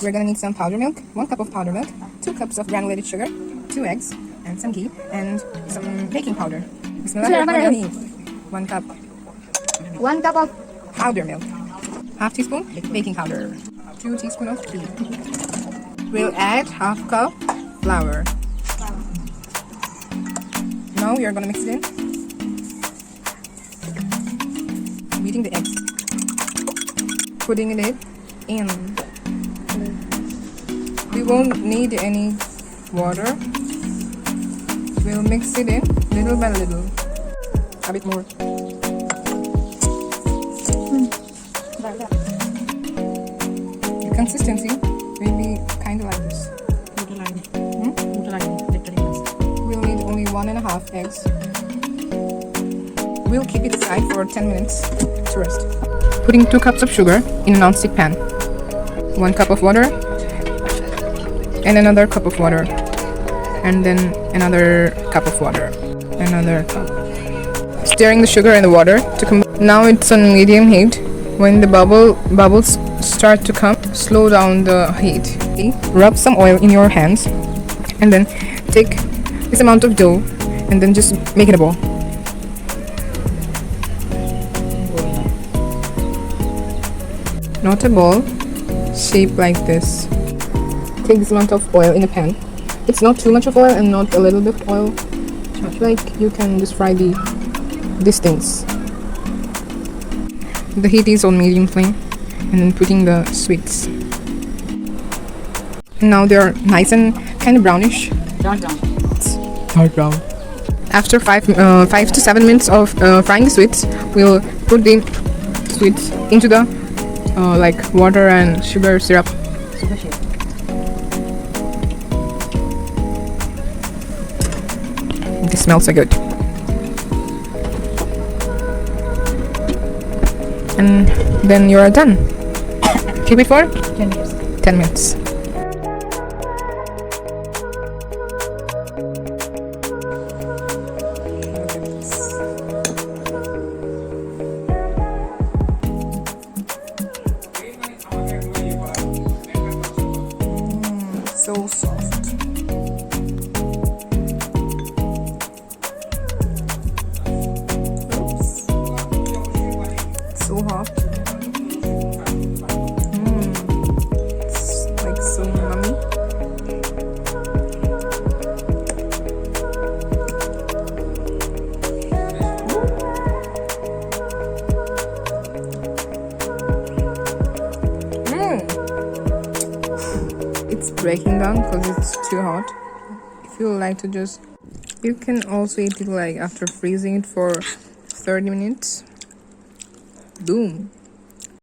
we're gonna need some powder milk, 1 cup of powder milk, 2 cups of granulated sugar, 2 eggs, and some ghee, and some baking powder. Bismillahirrahmanirrahim. 1 cup. 1 cup of Powder milk. Half teaspoon baking powder. 2 teaspoons of ghee. We'll add half cup flour. Now we are gonna mix it in. Beating the eggs. Putting it in. We won't need any water. We'll mix it in little by little. A bit more. The consistency will be kind of like this. We'll need only 1.5 eggs. We'll keep it aside for 10 minutes to rest. Putting 2 cups of sugar in a non-stick pan. 1 cup of water. And another cup of water. And then another cup of water. Another cup. Stirring the sugar and the water to combine. Now it's on medium heat. When the bubbles start to come, slow down the heat. Rub some oil in your hands. And then take this amount of dough. And then just make it a ball. Not a ball, shape like this. Take this amount of oil in a pan. It's not too much of oil and not a little bit of oil. Like you can just fry these things. The heat is on medium flame, and then putting the sweets. Now they are nice and kind of brownish. Dark brown. After 5 to 7 minutes of frying the sweets, we'll put the sweets into the like water and sugar syrup. This smells so good. And then you are done. Keep it for 10 minutes. 10 minutes. So soft. Oops. So hot. It's like so yummy. It's breaking down because it's too hot. If you like to just, you can also eat it like after freezing it for 30 minutes. Boom.